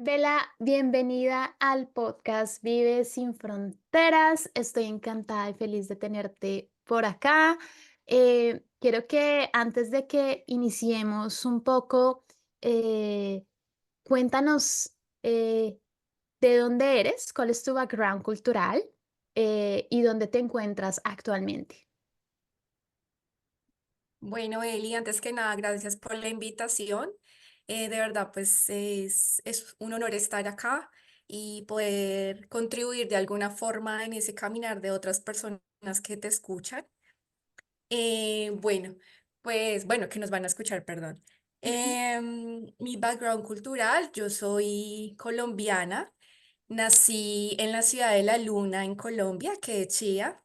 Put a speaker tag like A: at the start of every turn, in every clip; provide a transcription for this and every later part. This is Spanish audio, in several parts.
A: Bella, bienvenida al podcast Vive sin Fronteras. Estoy encantada y feliz de tenerte por acá. Quiero que antes de que iniciemos un poco, eh, cuéntanos de dónde eres, cuál es tu background cultural y dónde te encuentras actualmente.
B: Bueno, Eli, antes que nada, gracias por la invitación. De verdad, pues es un honor estar acá y poder contribuir de alguna forma en ese caminar de otras personas que te escuchan. Bueno, pues bueno, que nos van a escuchar, perdón. Mi background cultural, yo soy colombiana, nací en la ciudad de La Luna, en Colombia, que es Chía,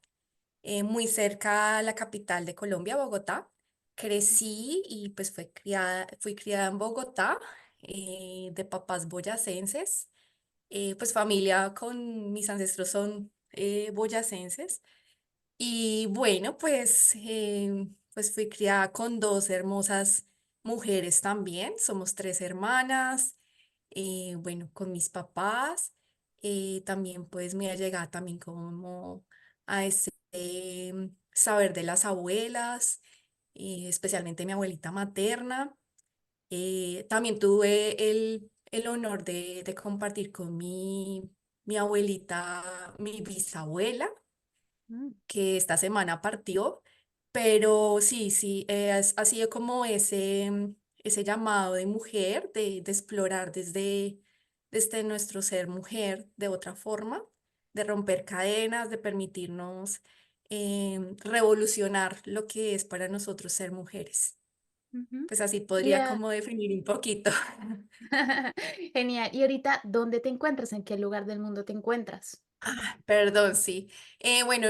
B: muy cerca a la capital de Colombia, Bogotá. Crecí y pues fui criada en Bogotá, de papás boyacenses, pues familia con mis ancestros son boyacenses. Y bueno, pues fui criada con dos hermosas mujeres también, somos tres hermanas, bueno, con mis papás, también pues me ha llegado también como a ese saber de las abuelas, especialmente mi abuelita materna. También tuve el honor de compartir con mi abuelita, mi bisabuela,
A: Mm.
B: que esta semana partió, pero sí, sí, ha sido como ese llamado de mujer, de explorar desde nuestro ser mujer de otra forma, de romper cadenas, de permitirnos revolucionar lo que es para nosotros ser mujeres.
A: Ujú.
B: Pues así
A: Y,
B: podría como definir un poquito.
A: genial. ¿Y ahorita dónde te encuentras? ¿En qué lugar del mundo te encuentras?
B: Perdón, sí. Bueno,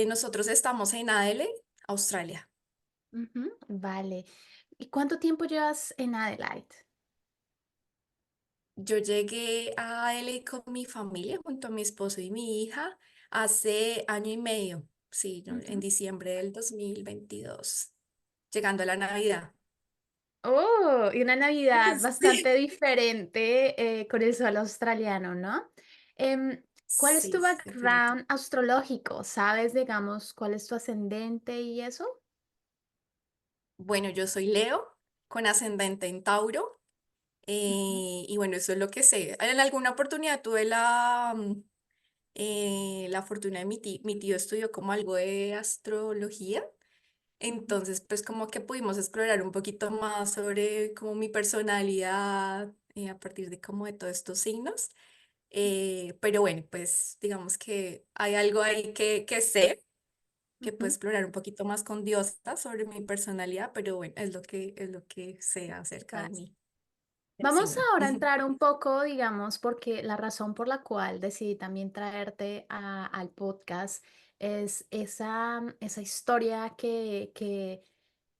B: nosotros estamos en Adelaide, Australia.
A: Ujú, vale. ¿Y cuánto tiempo llevas en Adelaide?
B: Yo llegué a LA con mi familia, junto a mi esposo y mi hija, hace año y medio, sí, en
A: Ujú.
B: diciembre del 2022, llegando a la Navidad.
A: Oh, y una Navidad bastante
B: Sí,
A: diferente con el sol australiano, ¿no? ¿Cuál es tu
B: sí, sí, definitivo.
A: background astrológico? ¿Sabes, digamos, cuál es tu ascendente y eso?
B: Bueno, yo soy Leo, con ascendente en Tauro,
A: Ujú,
B: y bueno, eso es lo que sé. En alguna oportunidad tuve la fortuna de mi tío estudió como algo de astrología.
A: ujú,
B: Entonces, pues como que pudimos explorar un poquito más sobre como mi personalidad a partir de como de todos estos signos. Pero bueno, pues digamos que hay algo ahí que sé, que puedo
A: ujú.
B: explorar un poquito más con Diosa sobre mi personalidad, pero bueno, es lo que sé acerca de
A: Vas.
B: mí, del
A: Vamos
B: signo.
A: ahora a entrar un poco, digamos, porque la razón por la cual decidí también traerte al podcast es esa historia que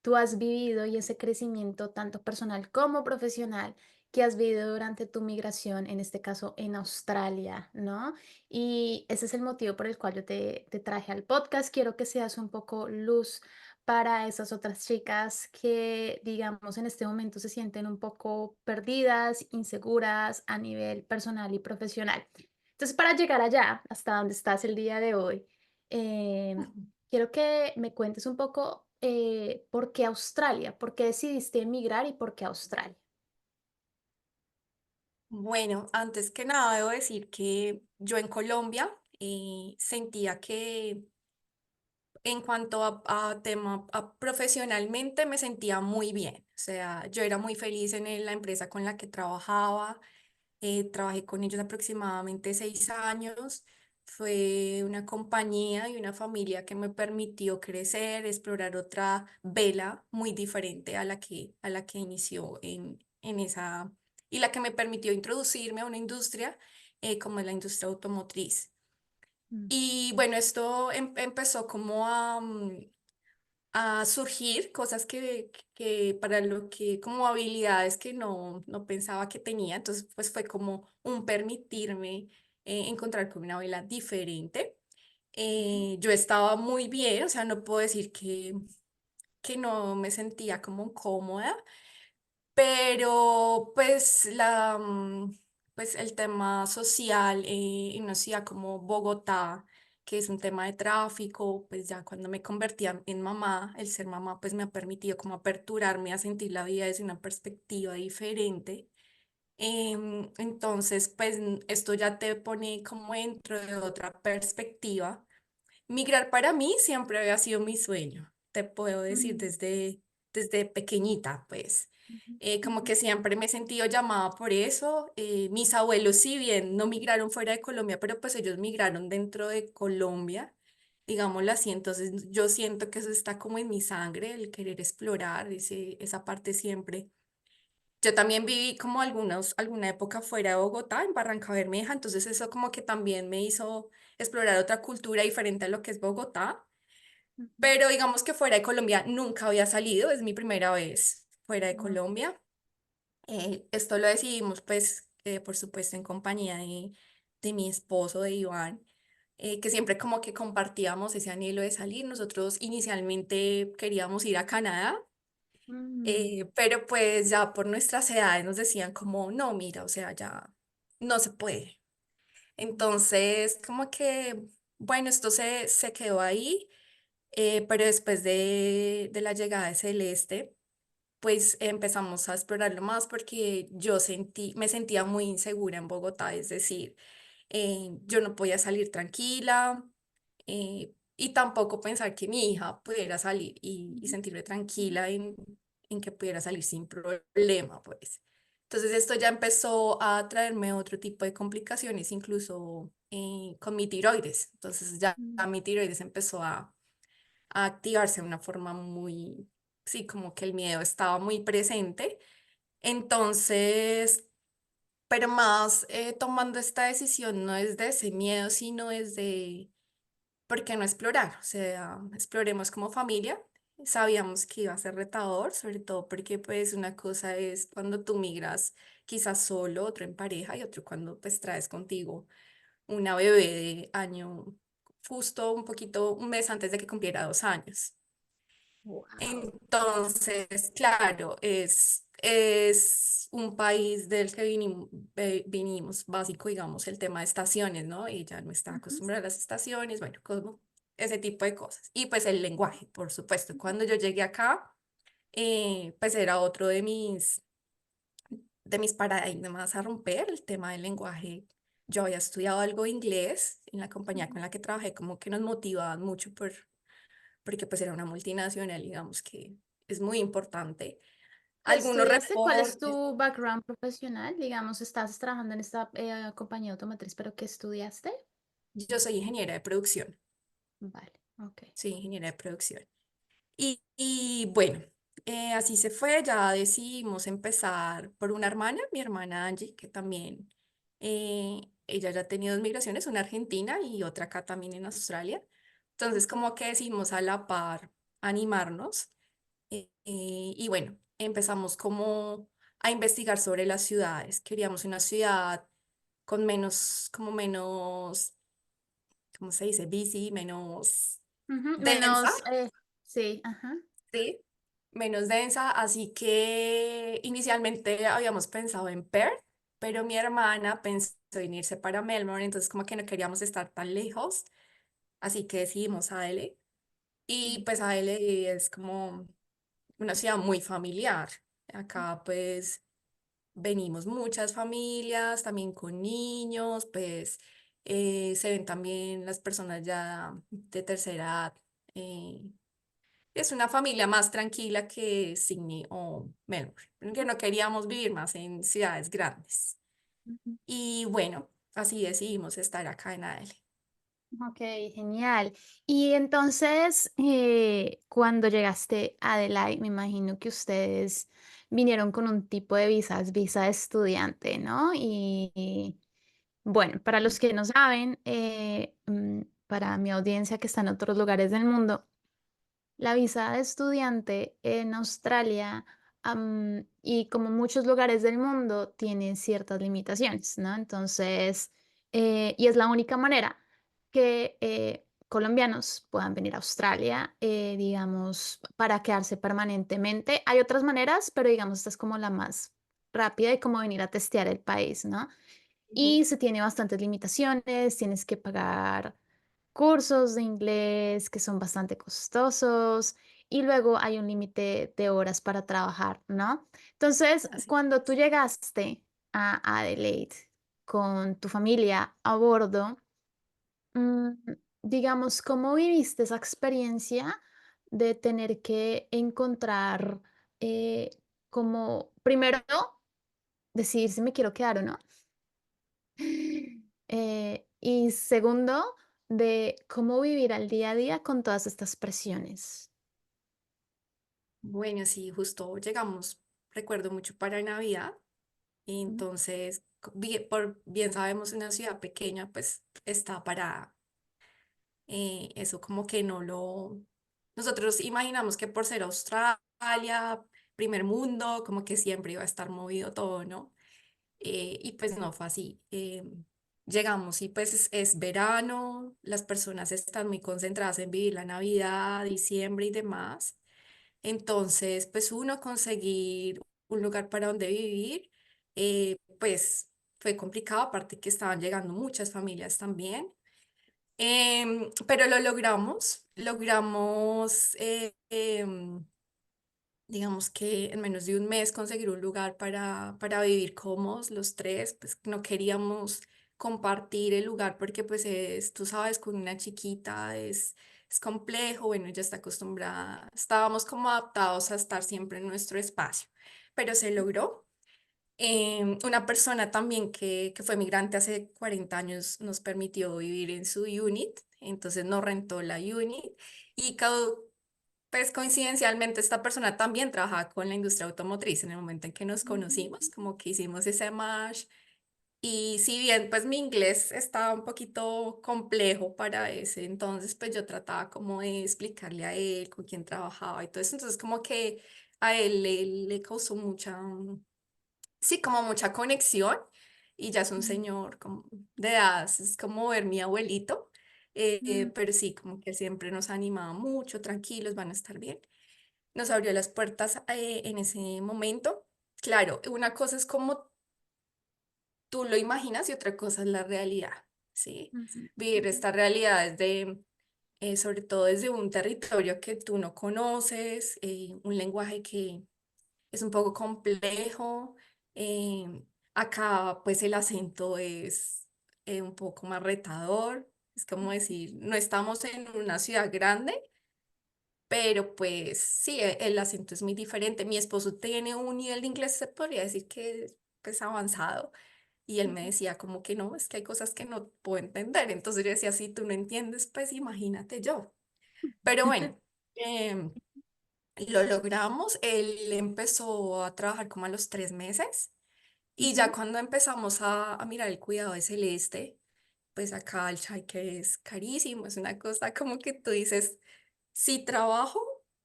A: tú has vivido y ese crecimiento tanto personal como profesional que has vivido durante tu migración, en este caso en Australia, ¿no? Y ese es el motivo por el cual yo te traje al podcast. Quiero que seas un poco luz para esas otras chicas que, digamos, en este momento se sienten un poco perdidas, inseguras a nivel personal y profesional. Entonces, para llegar allá, hasta donde estás el día de hoy, quiero que me cuentes un poco por qué Australia, por qué decidiste emigrar y por qué Australia.
B: Bueno, antes que nada debo decir que yo en Colombia sentía que en cuanto a tema profesionalmente me sentía muy bien. O sea, yo era muy feliz en la empresa con la que trabajaba. Trabajé con ellos aproximadamente 6 años. Fue una compañía y una familia que me permitió crecer, explorar otra vela muy diferente a la que inició en esa, y la que me permitió introducirme a una industria como es la industria automotriz.
A: Mm,
B: Y bueno, esto empezó como a surgir cosas que para lo que, como habilidades que no pensaba que tenía. Entonces, pues fue como un permitirme encontrar con una vela diferente.
A: ujú,
B: Yo estaba muy bien, o sea, no puedo decir que no me sentía como cómoda, pero pues pues el tema social en una ciudad como Bogotá, que es un tema de tráfico, pues ya cuando me convertí en mamá, el ser mamá pues me ha permitido como aperturarme a sentir la vida desde una perspectiva diferente. Entonces, pues esto ya te pone como dentro de otra perspectiva. Migrar para mí siempre había sido mi sueño, te puedo decir
A: Mm,
B: desde pequeñita, pues.
A: ujú,
B: Como
A: ujú,
B: que siempre me he sentido llamada por eso. Mis abuelos, si bien no migraron fuera de Colombia, pero pues ellos migraron dentro de Colombia, digámoslo así. Entonces yo siento que eso está como en mi sangre, el querer explorar esa parte siempre. Yo también viví como alguna época fuera de Bogotá, en Barranca Bermeja, entonces eso como que también me hizo explorar otra cultura diferente a lo que es Bogotá,
A: ujú.
B: pero digamos que fuera de Colombia nunca había salido, es mi primera vez fuera de
A: Wow.
B: Colombia. Esto lo decidimos pues, por supuesto, en compañía de mi esposo, de Iván, que siempre como que compartíamos ese anhelo de salir. Nosotros inicialmente queríamos ir a Canadá,
A: Mm,
B: pero pues ya por nuestras edades nos decían como, no, mira, o sea, ya no se puede. Entonces, como que, bueno, esto se quedó ahí, pero después de la llegada de Celeste, pues empezamos a explorarlo más porque me sentía muy insegura en Bogotá, es decir, yo no podía salir tranquila, y tampoco pensar que mi hija pudiera salir y
A: ujú,
B: sentirme
A: ujú,
B: tranquila en que pudiera salir sin problema, pues. Entonces esto ya empezó a traerme otro tipo de complicaciones, incluso con mi tiroides. Entonces ya
A: mm.
B: mi tiroides empezó a activarse de una forma muy, sí, como que el miedo estaba muy presente. Entonces, pero más tomando esta decisión no es de ese miedo, sino es de, ¿por qué no explorar? O sea, exploremos como familia. Sabíamos que iba a ser retador, sobre todo porque pues una cosa es cuando tú migras quizás solo, otro en pareja y otro cuando pues traes contigo una bebé de año, justo un poquito, un mes antes de que cumpliera 2 años.
A: Wow.
B: Entonces, claro, es un país del que vinimos, básico, digamos, el tema de estaciones, ¿no? Ella no está
A: Ujú,
B: acostumbrada a las estaciones, bueno, como ese tipo de cosas. Y pues el lenguaje, por supuesto. Cuando yo llegué acá, pues era otro de mis paradigmas a romper, el tema del lenguaje. Yo había estudiado algo de inglés en la compañía
A: ujú.
B: con la que trabajé, como que nos motivaban mucho porque pues era una multinacional, digamos que es muy importante.
A: ¿Qué
B: Algunos
A: estudiaste? ¿Cuál es
B: reportes,
A: tu background profesional? Digamos, estás trabajando en esta compañía automotriz, pero ¿qué estudiaste?
B: yo soy ingeniera de producción,
A: Vale, ok.
B: soy ingeniera de producción. Y bueno, así se fue, ya decidimos empezar por una hermana, mi hermana Angie, que también, ella ya ha tenido 2 migraciones, una argentina y otra acá también en Australia. Entonces,
A: Ujú,
B: como que decidimos a la par animarnos. Y bueno, empezamos como a investigar sobre las ciudades. Queríamos una ciudad con menos, como menos, ¿cómo se dice? Busy, menos
A: ujú.
B: densa,
A: Menos, sí, ajá.
B: ¿sí? Menos densa, así que inicialmente habíamos pensado en Perth, pero mi hermana pensó en irse para Melbourne, entonces como que no queríamos estar tan lejos, así que decidimos Adelaide. Y pues Adelaide es como una ciudad muy familiar. Acá pues venimos muchas familias, también con niños, pues se ven también las personas ya de tercera edad. eh, es una familia más tranquila que Sydney o Melbourne, porque no queríamos vivir más en ciudades grandes.
A: Ujú.
B: Y bueno, así decidimos estar acá en AL.
A: Ok, genial. Y entonces, cuando llegaste a Adelaide, me imagino que ustedes vinieron con un tipo de visas, visa de estudiante, ¿no? Y bueno, para los que no saben, para mi audiencia que está en otros lugares del mundo, la visa de estudiante en Australia, y como muchos lugares del mundo, tiene ciertas limitaciones, ¿no? Entonces, y es la única manera que colombianos puedan venir a Australia, digamos, para quedarse permanentemente. Hay otras maneras, pero digamos, esta es como la más rápida y como venir a testear el país, ¿no?
B: Ujú.
A: y se tiene bastantes limitaciones, tienes que pagar cursos de inglés que son bastante costosos y luego hay un límite de horas para trabajar, ¿no? Entonces,
B: Así.
A: cuando tú llegaste a Adelaide con tu familia a bordo, mm, digamos, ¿cómo viviste esa experiencia de tener que encontrar, eh, como, primero, decidir si me quiero quedar o no? Y segundo, de cómo vivir al día a día con todas estas presiones.
B: Bueno, sí, justo llegamos, recuerdo mucho para Navidad, y
A: Mm,
B: entonces, por bien sabemos, una ciudad pequeña, pues está para eso como que no lo... Nosotros imaginamos que por ser Australia, primer mundo, como que siempre iba a estar movido todo, ¿no? Y pues no fue así. Llegamos y pues es verano, las personas están muy concentradas en vivir la Navidad, diciembre y demás. Entonces, pues uno conseguir un lugar para donde vivir, pues fue complicado, aparte que estaban llegando muchas familias también. Pero lo logramos, logramos, digamos que en menos de un mes conseguir un lugar para vivir cómodos los tres, pues no queríamos compartir el lugar porque pues es, tú sabes, con una chiquita es complejo, bueno, ella está acostumbrada, estábamos como adaptados a estar siempre en nuestro espacio, pero se logró. Una persona también que fue migrante hace 40 años nos permitió vivir en su unit, entonces nos rentó la unit y pues coincidencialmente esta persona también trabajaba con la industria automotriz en el momento en que nos conocimos,
A: mm,
B: como que hicimos ese match y si bien pues mi inglés estaba un poquito complejo para ese, entonces pues yo trataba como de explicarle a él con quién trabajaba y todo eso, entonces como que a él le causó mucha sí, como mucha conexión y ya es un
A: mm,
B: señor como de edad, es como ver mi abuelito,
A: mm,
B: pero sí, como que siempre nos animaba mucho, tranquilos, van a estar bien. Nos abrió las puertas en ese momento. Claro, una cosa es como tú lo imaginas y otra cosa es la realidad, ¿sí?
A: mm,
B: Vivir esta realidad desde, sobre todo desde un territorio que tú no conoces, un lenguaje que es un poco complejo. em, Acá pues el acento es un poco más retador. Es como decir, no estamos en una ciudad grande, pero pues sí, el acento es muy diferente. Mi esposo tiene un nivel de inglés, se podría decir que es pues avanzado. Y él me decía como que no, es que hay cosas que no puedo entender. Entonces yo decía, si tú no entiendes, pues imagínate yo. Pero bueno. em, lo logramos. Él empezó a trabajar como a los 3 meses y ya
A: ujú,
B: cuando empezamos a mirar el cuidado de Celeste, pues acá el childcare es carísimo, es una cosa como que tú dices, si trabajo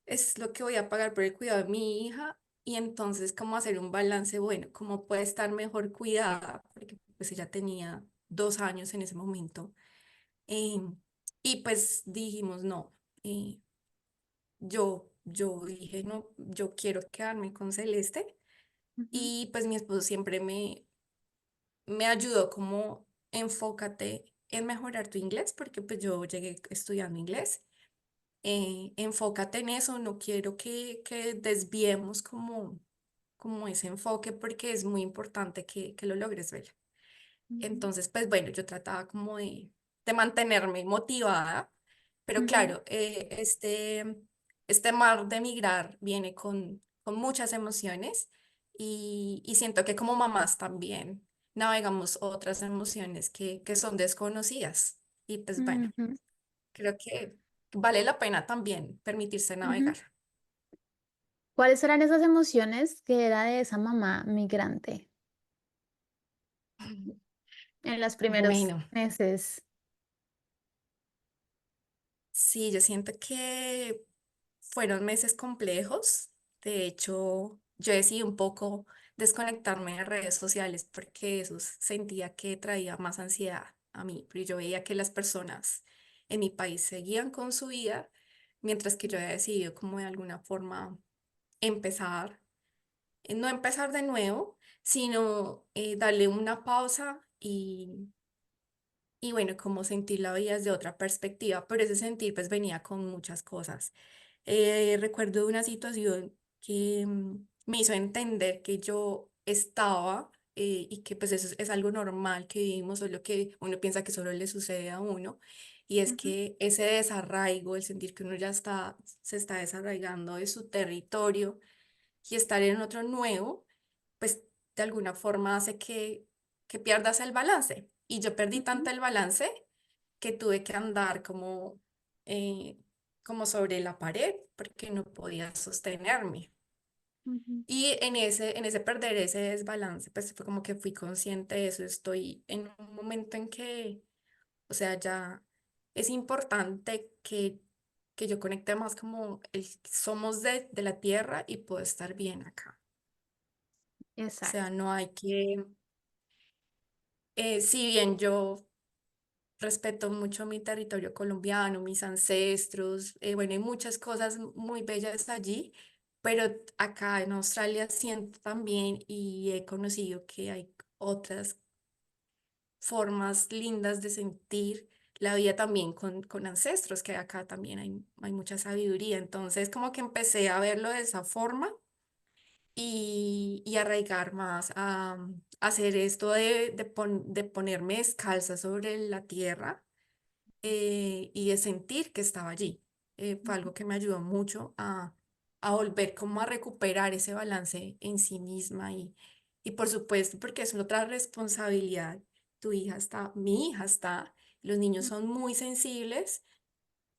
B: es lo que voy a pagar por el cuidado de mi hija y entonces cómo hacer un balance, bueno, cómo puede estar mejor cuidada, porque pues ella tenía 2 años en ese momento. em, y pues dijimos, no. Yo dije, no, yo quiero quedarme con Celeste
A: ujú,
B: y pues mi esposo siempre me ayudó como enfócate en mejorar tu inglés porque pues yo llegué estudiando inglés. Enfócate en eso, no quiero que desviemos como ese enfoque porque es muy importante que lo logres ver.
A: ujú,
B: Entonces, pues bueno, yo trataba como de mantenerme motivada, pero
A: ujú,
B: claro, este mar de migrar viene con muchas emociones y siento que como mamás también navegamos otras emociones que son desconocidas. Y pues bueno,
A: ujú,
B: creo que vale la pena también permitirse
A: ujú.
B: navegar.
A: ¿Cuáles eran esas emociones que era de esa mamá migrante en los primeros
B: Bueno.
A: meses?
B: Sí, yo siento que fueron meses complejos. De hecho, yo decidí un poco desconectarme de redes sociales porque eso sentía que traía más ansiedad a mí. Pero yo veía que las personas en mi país seguían con su vida, mientras que yo había decidido como de alguna forma empezar, no empezar de nuevo, sino darle una pausa y bueno, como sentir la vida desde otra perspectiva, pero ese sentir pues venía con muchas cosas. Recuerdo una situación que me hizo entender que yo estaba y que pues eso es algo normal que vivimos, solo que uno piensa que solo le sucede a uno, y es
A: Ujú,
B: que ese desarraigo, el sentir que uno ya está, se está desarraigando de su territorio y estar en otro nuevo, pues de alguna forma hace que pierdas el balance. Y yo perdí
A: ujú,
B: tanto el balance que tuve que andar eh, como sobre la pared porque no podía sostenerme.
A: ujú.
B: Y en ese perder ese desbalance, pues fue como que fui consciente de eso. Estoy en un momento en que, o sea, ya es importante que yo conecte más como somos de la tierra y puedo estar bien acá. O sea,
A: Exacto.
B: no hay que, si bien yo respeto mucho mi territorio colombiano, mis ancestros, bueno, hay muchas cosas muy bellas allí, pero acá en Australia siento también y he conocido que hay otras formas lindas de sentir la vida también con ancestros, que acá también hay mucha sabiduría. Entonces, como que empecé a verlo de esa forma y arraigar más a hacer esto de ponerme descalza sobre la tierra y de sentir que estaba allí. Fue
A: Ujú,
B: algo que me ayudó mucho a volver como a recuperar ese balance en sí misma y por supuesto porque es otra responsabilidad. Tu hija está, mi hija está, los niños son muy sensibles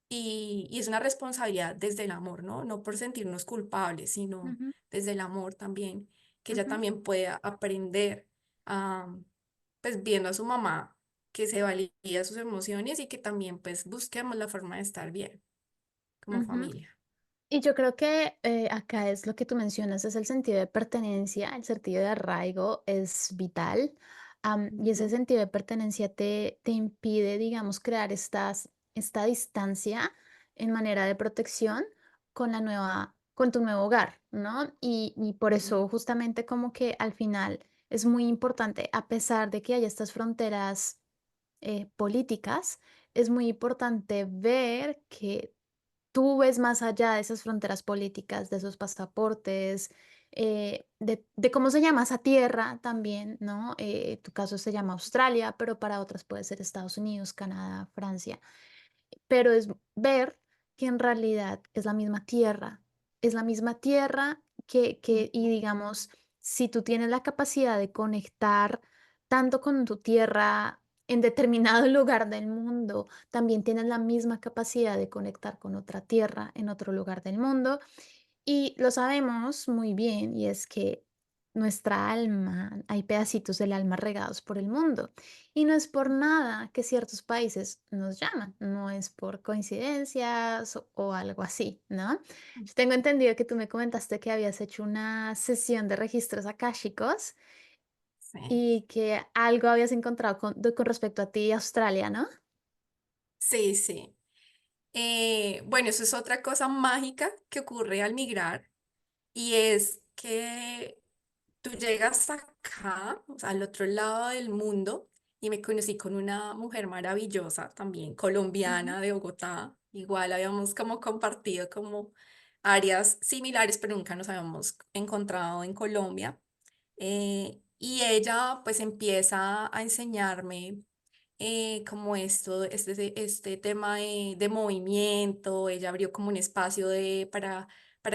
B: y es una responsabilidad desde el amor, ¿no? No por sentirnos culpables, sino
A: ujú,
B: desde el amor también, que ella
A: ujú,
B: también pueda aprender a, pues viendo a su mamá, que se valida sus emociones y que también pues busquemos la forma de estar bien como
A: ujú.
B: familia.
A: Y yo creo que acá es lo que tú mencionas, es el sentido de pertenencia, el sentido de arraigo es vital. Y ese
B: Ujú,
A: sentido de pertenencia te impide, digamos, crear esta distancia en manera de protección con tu nuevo hogar, ¿no? Y por
B: ujú,
A: eso justamente como que al final es muy importante, a pesar de que haya estas fronteras políticas, es muy importante ver que tú ves más allá de esas fronteras políticas, de esos pasaportes, de cómo se llama esa tierra también, ¿no? Tu caso se llama Australia, pero para otras puede ser Estados Unidos, Canadá, Francia. Pero es ver que en realidad es la misma tierra y
B: ujú,
A: digamos, si tú tienes la capacidad de conectar tanto con tu tierra en determinado lugar del mundo, también tienes la misma capacidad de conectar con otra tierra en otro lugar del mundo. Y lo sabemos muy bien, y es que nuestra alma, hay pedacitos del alma regados por el mundo. Y no es por nada que ciertos países nos llaman, no es por coincidencias o algo así, ¿no?
B: ujú.
A: Yo tengo entendido que tú me comentaste que habías hecho una sesión de registros akáshicos
B: Sí,
A: y que algo habías encontrado con respecto a ti y Australia, ¿no?
B: sí, sí. Bueno, eso es otra cosa mágica que ocurre al migrar y es que tú llegas acá, o sea, al otro lado del mundo, y me conocí con una mujer maravillosa, también
A: Ujú,
B: colombiana de Bogotá. Igual habíamos como compartido como áreas similares, pero nunca nos habíamos encontrado en Colombia. Y ella pues empieza a enseñarme como este tema de movimiento. Ella abrió como un espacio para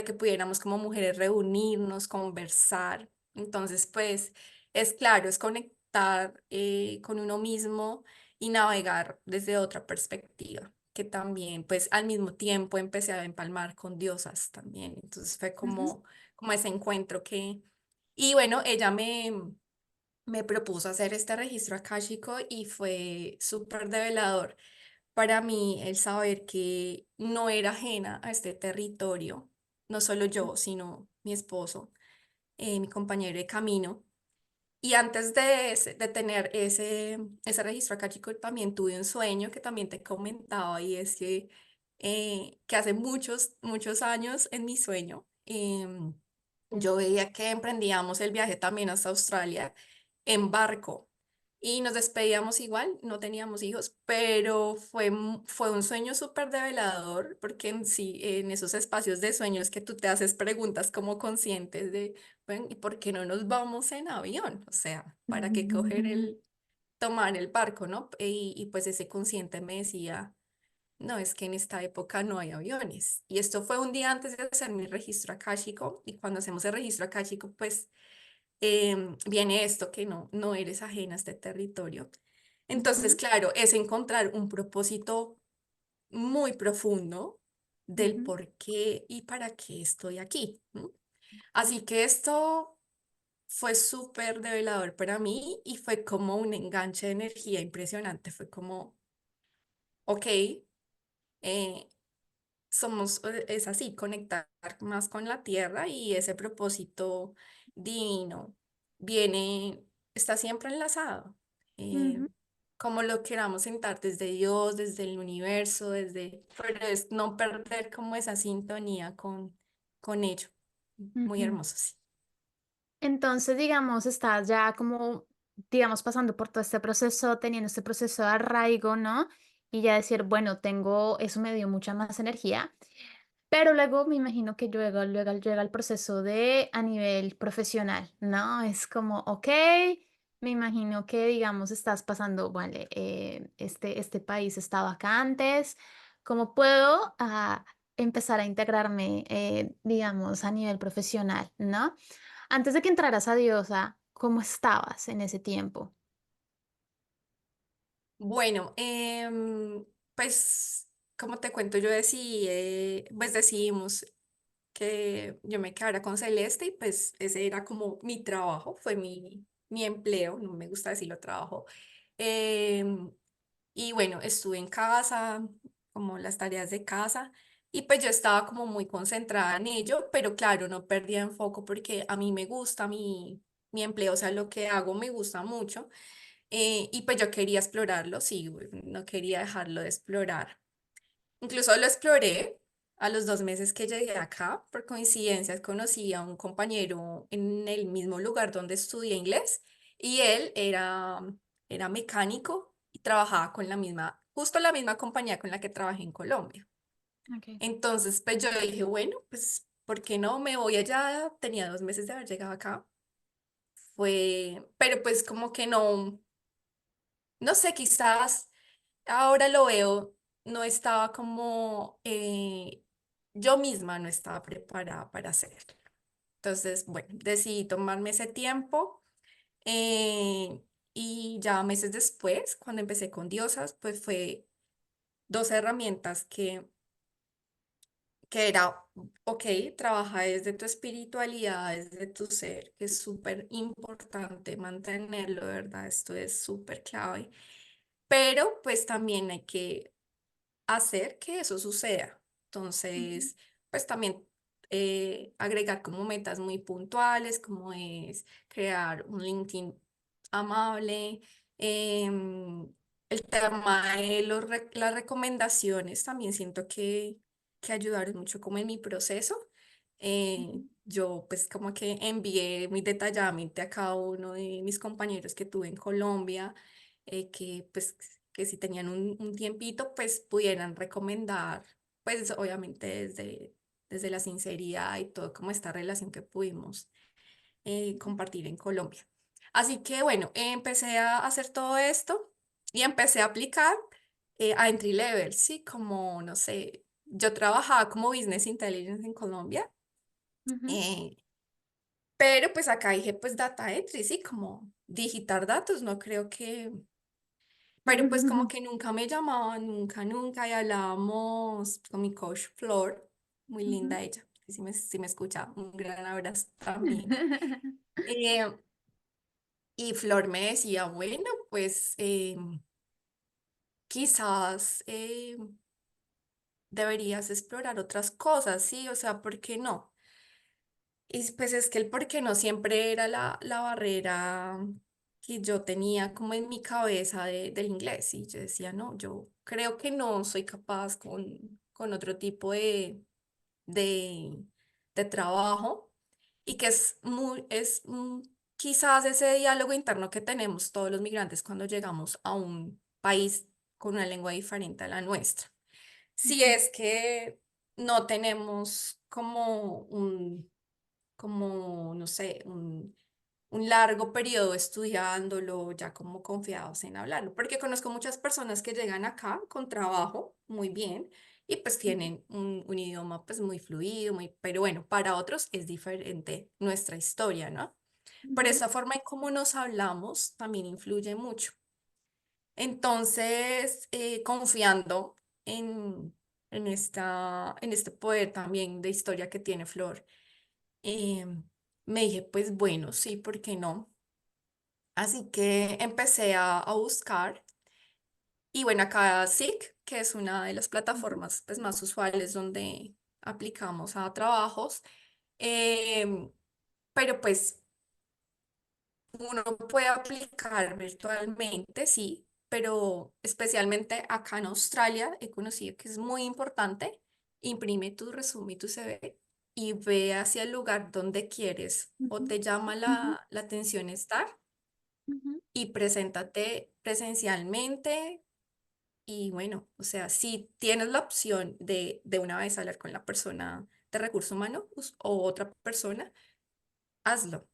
B: que pudiéramos como mujeres reunirnos, conversar. Entonces, pues es claro, es conectar con uno mismo y navegar desde otra perspectiva, que también, pues al mismo tiempo empecé a empalmar con diosas también. Entonces fue
A: ujú,
B: como ese encuentro y bueno, ella me propuso hacer este registro akáshico y fue súper develador para mí el saber que no era ajena a este territorio, no solo yo, sino mi esposo, mi compañero de camino. Y antes de tener ese registro akáshico, también tuve un sueño que también te comentaba y es que hace muchos, muchos años en mi sueño. yo veía que emprendíamos el viaje también hasta Australia en barco y nos despedíamos igual, no teníamos hijos, pero fue un sueño súper develador porque en sí, en esos espacios de sueños que tú te haces preguntas como conscientes de, bueno, ¿y por qué no nos vamos en avión? O sea, ¿para qué tomar el barco, no? Y pues ese consciente me decía... No, es que en esta época no hay aviones. Y esto fue un día antes de hacer mi registro akáshico. Y cuando hacemos el registro akáshico, pues viene esto que no eres ajena a este territorio. Entonces,
A: Ujú,
B: claro, es encontrar un propósito muy profundo del
A: ujú,
B: por qué y para qué estoy aquí. ¿No? Así que esto fue súper develador para mí y fue como un enganche de energía impresionante. Fue como, ok. eh, es así, conectar más con la tierra y ese propósito divino viene, está siempre enlazado. eh,
A: ujú,
B: como lo queramos sentar desde Dios, desde el universo, pero es no perder como esa sintonía con ello. Muy
A: ujú.
B: hermoso, sí.
A: Entonces, digamos, estás ya como, digamos, pasando por todo este proceso, teniendo este proceso de arraigo, ¿no? Y ya decir, bueno, tengo, eso me dio mucha más energía. Pero luego me imagino que luego llega el proceso de a nivel profesional, ¿no? Es como, ok, me imagino que, digamos, estás pasando, vale, este país estaba acá antes, ¿cómo puedo empezar a integrarme, digamos, a nivel profesional, ¿no? Antes de que entraras a Diosa, ¿cómo estabas en ese tiempo?
B: Bueno, pues como te cuento, yo decidí, pues decidimos que yo me quedara con Celeste y pues ese era como mi trabajo, fue mi empleo, no me gusta decirlo trabajo. Em, y bueno, estuve en casa, como las tareas de casa, y pues yo estaba como muy concentrada en ello, pero claro, no perdía enfoque porque a mí me gusta mi empleo, o sea, lo que hago me gusta mucho, y pues yo quería explorarlo, sí, no quería dejarlo de explorar. Incluso lo exploré a los 2 meses que llegué acá. Por coincidencias conocí a un compañero en el mismo lugar donde estudié inglés y él era mecánico y trabajaba con justo la misma compañía con la que trabajé en Colombia.
A: Okay.
B: Entonces, pues yo dije, bueno, pues, ¿por qué no me voy allá? Tenía 2 meses de haber llegado acá. Pero pues como que no sé, quizás ahora lo veo, no estaba como, yo misma no estaba preparada para hacerlo. Entonces, bueno, decidí tomarme ese tiempo eh, y ya meses después, cuando empecé con Diosas, pues fue dos herramientas que era, ok, trabaja desde tu espiritualidad, desde tu ser, que es súper importante mantenerlo, de verdad, esto es súper clave, pero pues también hay que hacer que eso suceda.
A: Ujú,
B: Entonces, pues también agregar como metas muy puntuales, como es crear un LinkedIn amable. em, el tema de las recomendaciones también siento que ayudaron mucho como en mi proceso.
A: ujú,
B: Yo pues como que envié muy detalladamente a cada uno de mis compañeros que tuve en Colombia, que pues que si tenían un tiempito, pues pudieran recomendar, pues obviamente desde la sinceridad y todo, como esta relación que pudimos compartir en Colombia. Así que bueno, empecé a hacer todo esto y empecé a aplicar a entry level, sí, como, no sé, yo trabajaba como Business Intelligence en Colombia,
A: ujú,
B: eh, pero pues acá dije pues data entry, sí, como digitar datos, no creo que pero pues como
A: ujú.
B: que nunca me llamaban, nunca, y hablábamos con mi coach Flor, muy linda ella, que si me escucha, un gran abrazo también. Eh, y Flor me decía, bueno, pues quizás deberías explorar otras cosas, sí, o sea, ¿por qué no? Y pues es que el por qué no siempre era la barrera que yo tenía como en mi cabeza del inglés. Y yo decía, no, yo creo que no soy capaz con otro tipo de, de trabajo. y que quizás ese diálogo interno que tenemos todos los migrantes cuando llegamos a un país con una lengua diferente a la nuestra. Si
A: Ujú,
B: es que no tenemos como, no sé, un largo periodo estudiándolo, ya como confiados en hablarlo, porque conozco muchas personas que llegan acá con trabajo muy bien y pues
A: ujú,
B: tienen un idioma pues muy fluido, pero bueno, para otros es diferente nuestra historia, ¿no? Por
A: ujú,
B: esa forma en cómo nos hablamos también influye mucho. Entonces, confiando en este poder también de historia que tiene Flor, eh, me dije, pues bueno, sí, ¿por qué no? Así que empecé a buscar y bueno, acá SIC, que es una de las
A: ujú,
B: plataformas pues, más usuales donde aplicamos a trabajos, em, pero pues uno puede aplicar virtualmente, sí, pero especialmente acá en Australia he conocido que es muy importante, imprime tu resumen y tu CV y ve hacia el lugar donde quieres o
A: ujú,
B: te llama
A: ujú,
B: la atención estar
A: ujú,
B: y preséntate presencialmente y bueno, o sea, si tienes la opción de una vez hablar con la persona de recursos humanos o otra persona, hazlo.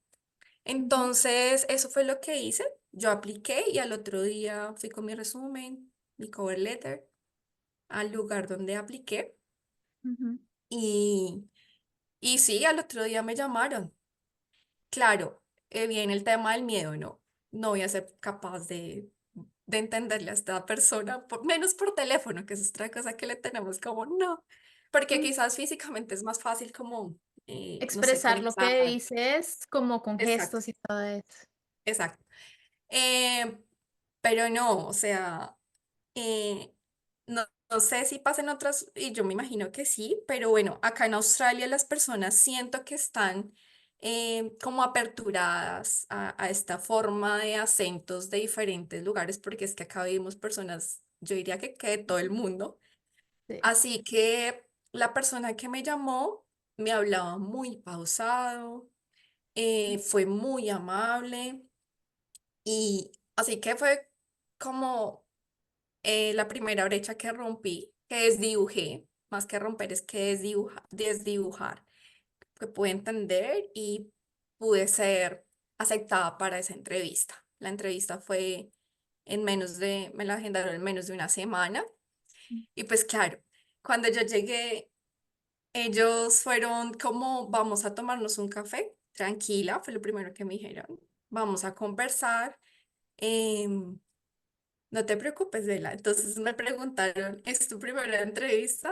A: ujú,
B: Entonces, eso fue lo que hice. Yo apliqué y al otro día fui con mi resumen, mi cover letter, al lugar donde apliqué
A: ujú,
B: y, y sí, al otro día me llamaron. Claro, viene el tema del miedo, ¿no? No voy a ser capaz de entenderle a esta persona, menos por teléfono, que es otra cosa que le tenemos como no, porque
A: ujú.
B: quizás físicamente es más fácil como, no sé,
A: Expresar lo
B: conectar.
A: que dices como con
B: Exacto,
A: gestos y todo eso.
B: exacto. Eh, pero no, o sea, eh, no sé si pasa en otras, y yo me imagino que sí, pero bueno, acá en Australia las personas siento que están como aperturadas a esta forma de acentos de diferentes lugares, porque es que acá vivimos personas, yo diría que de todo el mundo.
A: Sí.
B: Así que la persona que me llamó me hablaba muy pausado, fue muy amable y así que fue como la primera brecha que rompí, que desdibujé, más que romper, es que desdibujar, que pude entender y pude ser aceptada para esa entrevista. La entrevista fue me la agendaron en menos de una semana y pues claro, cuando yo llegué, ellos fueron como, vamos a tomarnos un café, tranquila, fue lo primero que me dijeron, vamos a conversar. em, No te preocupes, Vela. Entonces me preguntaron, ¿es tu primera entrevista?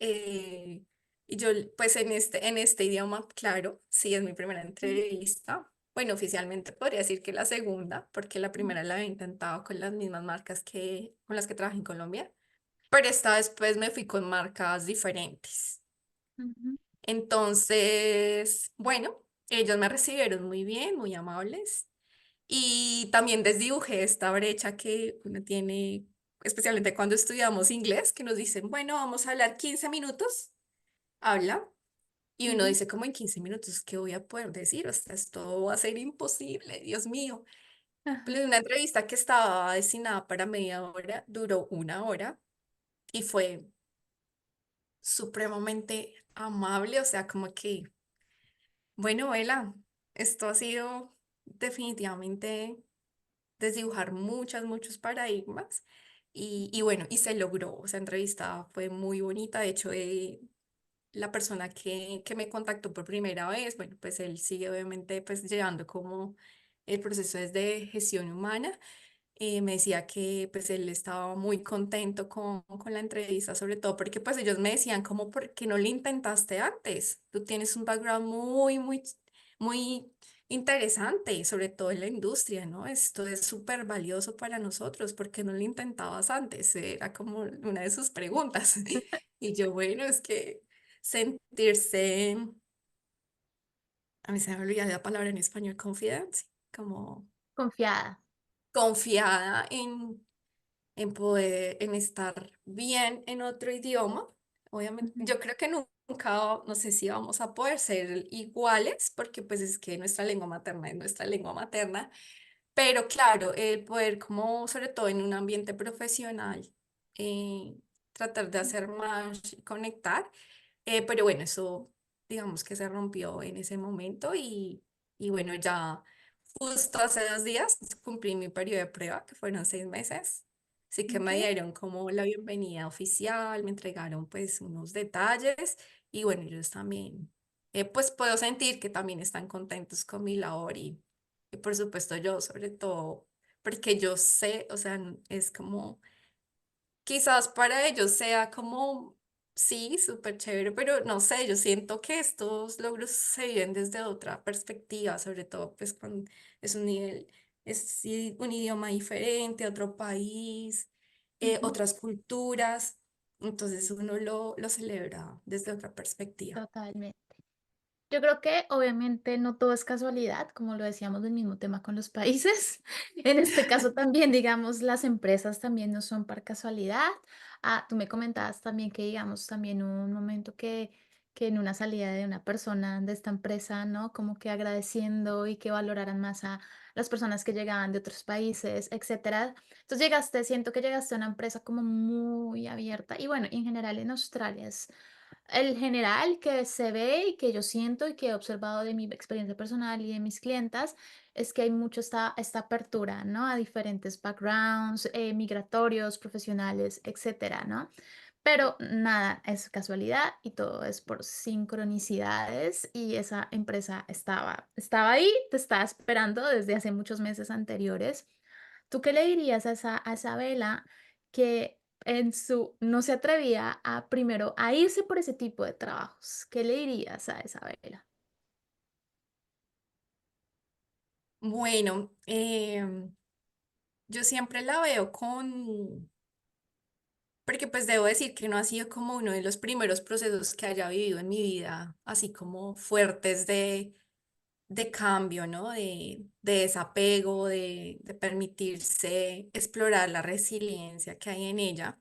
B: Eh, y yo, pues en este idioma, claro, sí, es mi primera
A: Ujú,
B: entrevista. Bueno, oficialmente podría decir que la segunda, porque la primera la había intentado con las mismas marcas con las que trabajé en Colombia, pero esta vez pues me fui con marcas diferentes.
A: ujú,
B: Entonces, bueno, ellos me recibieron muy bien, muy amables. Y también desdibujé esta brecha que uno tiene, especialmente cuando estudiamos inglés, que nos dicen, bueno, vamos a hablar 15 minutos, habla, y uno
A: ujú.
B: dice, como en 15 minutos, ¿qué voy a poder decir? O sea, esto va a ser imposible, Dios mío.
A: Ajá.
B: Pero una entrevista que estaba destinada para media hora, duró una hora y fue supremamente amable, o sea, como que, bueno, Vela, esto ha sido definitivamente desdibujar muchos paradigmas y bueno, y se logró. Esa entrevista fue muy bonita. De hecho, la persona que me contactó por primera vez, bueno, pues él sigue obviamente pues llevando como el proceso desde gestión humana. Me decía que pues él estaba muy contento con la entrevista, sobre todo porque pues ellos me decían como, ¿por qué no lo intentaste antes? Tú tienes un background muy interesante, sobre todo en la industria, ¿no? Esto es súper valioso para nosotros, ¿por qué no lo intentabas antes? Era como una de sus preguntas. Y yo, bueno, es que sentirse, a mí se me olvida la palabra en español, confidence, como
A: Confiada.
B: confiada en poder, en estar bien en otro idioma. Obviamente,
A: Ujú,
B: yo creo que nunca, no sé si vamos a poder ser iguales, porque pues es que nuestra lengua materna es nuestra lengua materna, pero claro, el poder como, sobre todo en un ambiente profesional, eh, tratar de hacer más, y conectar, pero bueno, eso digamos que se rompió en ese momento y bueno, ya justo hace 2 días cumplí mi periodo de prueba, que fueron 6 meses. Así que me
A: Ok.
B: dieron como la bienvenida oficial, me entregaron pues unos detalles y bueno, ellos también, pues puedo sentir que también están contentos con mi labor y por supuesto yo sobre todo, porque yo sé, o sea, es como quizás para ellos sea como, sí, súper chévere, pero no sé, yo siento que estos logros se viven desde otra perspectiva, sobre todo pues cuando es un nivel, es sí, un idioma diferente, otro país,
A: Ujú.
B: otras culturas, entonces uno lo celebra desde otra perspectiva.
A: Totalmente. Yo creo que obviamente no todo es casualidad, como lo decíamos del mismo tema con los países. En este caso también, digamos, las empresas también no son por casualidad. Ah, tú me comentabas también que, digamos, también hubo un momento que en una salida de una persona de esta empresa, ¿no? Como que agradeciendo y que valoraran más a las personas que llegaban de otros países, etcétera. Entonces llegaste, siento que llegaste a una empresa como muy abierta y bueno, en general en Australia es el general que se ve y que yo siento y que he observado de mi experiencia personal y de mis clientas es que hay mucho esta apertura, ¿no? A diferentes backgrounds, migratorios, profesionales, etcétera, ¿no? Pero nada es casualidad y todo es por sincronicidades y esa empresa estaba ahí, te estaba esperando desde hace muchos meses anteriores. ¿Tú qué le dirías a esa vela que no se atrevía a primero a irse por ese tipo de trabajos? ¿Qué le dirías a esa vela?
B: Bueno, yo siempre la veo porque pues debo decir que no ha sido como uno de los primeros procesos que haya vivido en mi vida, así como fuertes de cambio, ¿no? De desapego, de permitirse explorar la resiliencia que hay en ella.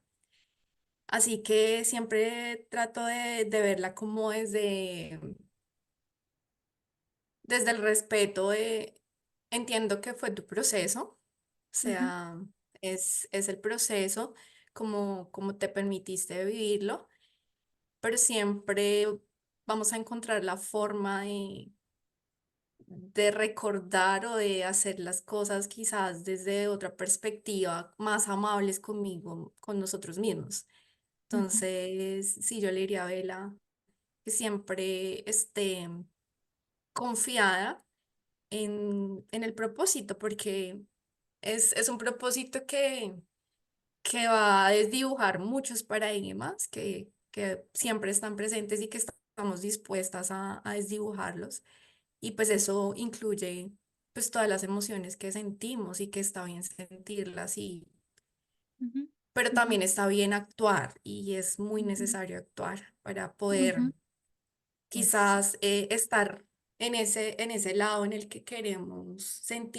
B: Así que siempre trato de verla como desde el respeto entiendo que fue tu proceso, o
A: Ujú,
B: sea, es el proceso, como te permitiste vivirlo, pero siempre vamos a encontrar la forma de recordar o de hacer las cosas quizás desde otra perspectiva, más amables conmigo, con nosotros mismos.
A: ujú,
B: Entonces, sí, yo le diría a Bella que siempre esté confiada en el propósito, porque es un propósito que va a desdibujar muchos paradigmas que siempre están presentes y que estamos dispuestas a desdibujarlos. Y pues eso incluye pues todas las emociones que sentimos y que está bien sentirlas,
A: ujú,
B: pero
A: ujú,
B: también está bien actuar y es muy
A: ujú,
B: necesario actuar para
A: ujú.
B: poder
A: Eso.
B: quizás estar en ese lado en el que queremos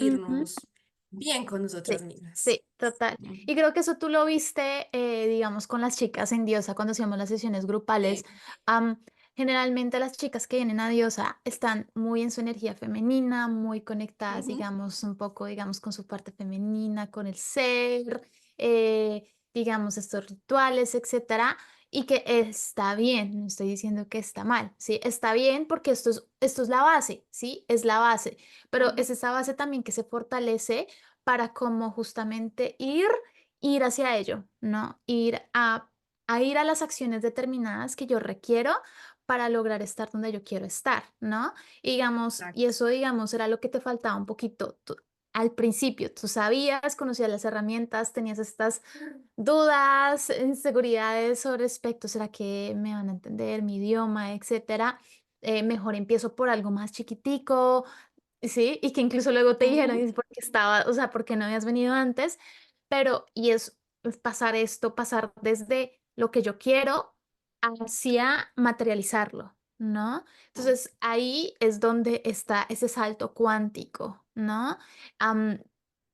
A: Ujú.
B: sentirnos bien con nosotras
A: Sí,
B: mismas.
A: sí, total.
B: Mm,
A: Y creo que eso tú lo viste, digamos, con las chicas en Diosa cuando hacíamos las sesiones grupales.
B: sí.
A: Am, Generalmente las chicas que vienen a Diosa están muy en su energía femenina, muy conectadas,
B: Ujú,
A: digamos, un poco, digamos, con su parte femenina, con el ser, digamos, estos rituales, etcétera. Y que está bien, no estoy diciendo que está mal, ¿sí? Está bien porque esto es la base, ¿sí? Es la base, pero
B: ujú,
A: es esa base también que se fortalece para como justamente ir hacia ello, ¿no? A ir a las acciones determinadas que yo requiero para lograr estar donde yo quiero estar, ¿no? Y digamos, y
B: exacto.
A: eso, digamos, era lo que te faltaba un poquito. Al principio, tú sabías, conocías las herramientas, tenías estas dudas, inseguridades sobre respecto, ¿será que me van a entender mi idioma, etcétera? Mejor empiezo por algo más chiquitico, sí, y que incluso luego te dijeron,
B: Ujú,
A: es porque estaba, o sea, porque no habías venido antes, pero, y es pasar esto, pasar desde lo que yo quiero hacia materializarlo, ¿no?
B: ujú,
A: Entonces ahí es donde está ese salto cuántico, ¿no? Am,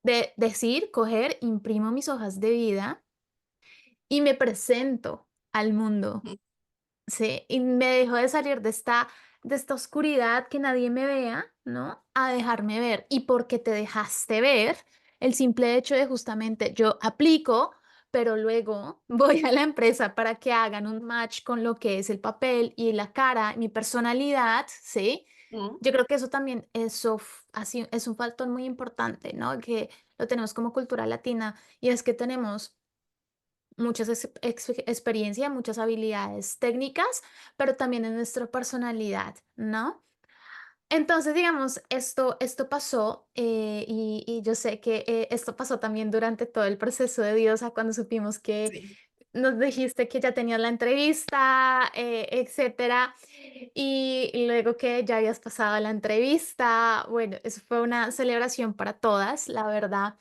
A: de decir, coger, imprimo mis hojas de vida y me presento al mundo.
B: ujú.
A: Sí, y me dejó de salir de esta oscuridad que nadie me vea, ¿no? A dejarme ver. Y porque te dejaste ver, el simple hecho de justamente yo aplico, pero luego voy a la empresa para que hagan un match con lo que es el papel y la cara, mi personalidad, ¿sí?
B: Mm.
A: Yo creo que eso también, así, es un factor muy importante, ¿no? Que lo tenemos como cultura latina y es que tenemos muchas experiencia, muchas habilidades técnicas, pero también en nuestra personalidad, ¿no? Entonces, digamos, esto pasó y yo sé que esto pasó también durante todo el proceso de Diosa cuando supimos que
B: Sí.
A: nos dijiste que ya tenías la entrevista, etcétera, y luego que ya habías pasado la entrevista. Bueno, eso fue una celebración para todas, la verdad.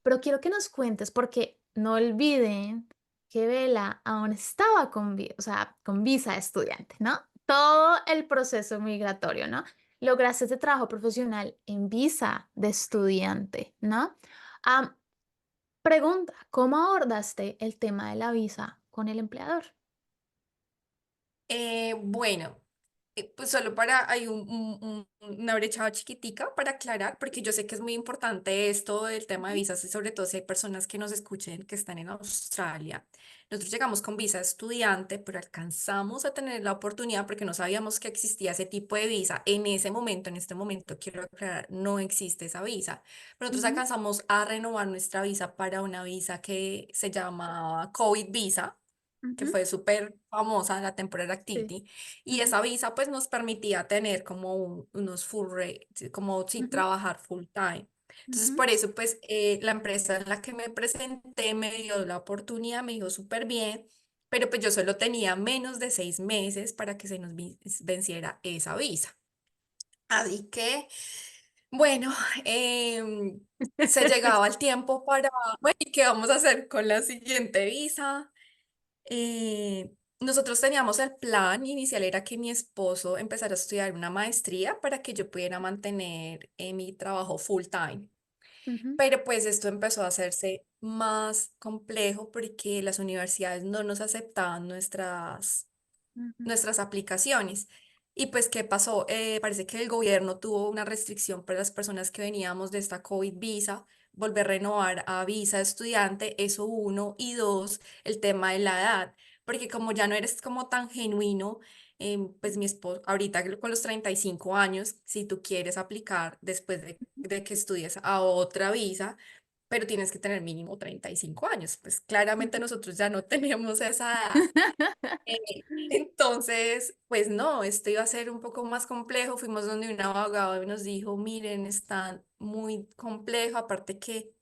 A: Pero quiero que nos cuentes, porque no olviden que Bella aún estaba o sea, con visa de estudiante, ¿no? Todo el proceso migratorio, ¿no? Lograste este trabajo profesional en visa de estudiante, ¿no? Am, Pregunta, ¿cómo abordaste el tema de la visa con el empleador?
B: Bueno, pues solo para, hay una brecha chiquitica para aclarar, porque yo sé que es muy importante esto del tema de
A: Ujú,
B: visas y sobre todo si hay personas que nos escuchen que están en Australia. Nosotros llegamos con visa estudiante, pero alcanzamos a tener la oportunidad porque no sabíamos que existía ese tipo de visa. En ese momento, en este momento, quiero aclarar, no existe esa visa. Pero nosotros
A: ujú,
B: alcanzamos a renovar nuestra visa para una visa que se llama COVID Visa, que
A: ujú,
B: fue súper famosa, la temporada
A: sí,
B: activity, y
A: ujú,
B: esa visa pues nos permitía tener como unos full rate, sí, como si
A: ujú,
B: trabajar full time. Entonces
A: ujú,
B: por eso pues la empresa en la que me presenté me dio la oportunidad, me dijo súper bien, pero pues yo solo tenía menos de 6 meses para que se nos venciera esa visa. Así que, bueno, em, se llegaba el tiempo para, bueno, ¿y qué vamos a hacer con la siguiente visa? Nosotros teníamos el plan inicial era que mi esposo empezara a estudiar una maestría para que yo pudiera mantener mi trabajo full time.
A: ujú,
B: Pero pues esto empezó a hacerse más complejo porque las universidades no nos aceptaban
A: ujú,
B: nuestras aplicaciones. Y pues, ¿qué pasó? Parece que el gobierno tuvo una restricción para las personas que veníamos de esta COVID visa, volver a renovar a visa de estudiante, eso uno, y dos, el tema de la edad, porque como ya no eres como tan genuino, pues mi esposo, ahorita con los 35 años, si tú quieres aplicar después de que estudies a otra visa, pero tienes que tener mínimo 35 años, pues claramente
A: ujú.
B: nosotros ya no tenemos esa edad. Entonces, pues no, esto iba a ser un poco más complejo. Fuimos donde un abogado y nos dijo, miren, está muy complejo, aparte que,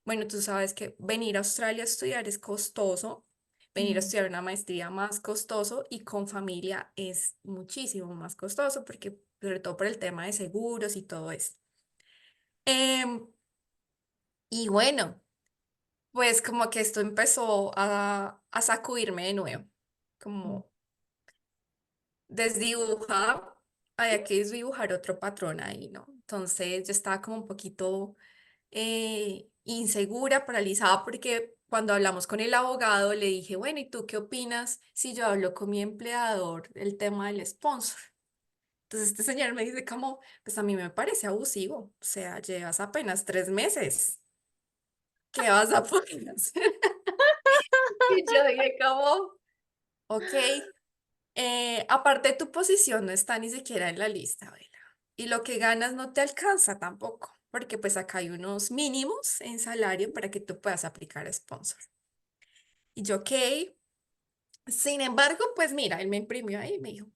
B: bueno, tú sabes que venir a Australia a estudiar es costoso, venir a
A: Mm,
B: estudiar una maestría más costoso y con familia es muchísimo más costoso porque, sobre todo por el tema de seguros y todo esto. Em, y bueno, pues como que esto empezó a sacudirme de nuevo,
A: mm,
B: como desdibujar, había que desdibujar otro patrón ahí, ¿no? Entonces yo estaba como un poquito insegura, paralizada, porque cuando hablamos con el abogado le dije, bueno, ¿y tú qué opinas si yo hablo con mi empleador el tema del sponsor? Entonces este señor me dice como, pues a mí me parece abusivo, o sea, llevas apenas 3 meses, ¿qué vas a poder hacer? Y yo dije como, ok. Aparte, tu posición no está ni siquiera en la lista, Bella. Y lo que ganas no te alcanza tampoco, porque pues acá hay unos mínimos en salario para que tú puedas aplicar a sponsor. Y yo, ok. Sin embargo, pues mira, él me imprimió ahí y me dijo,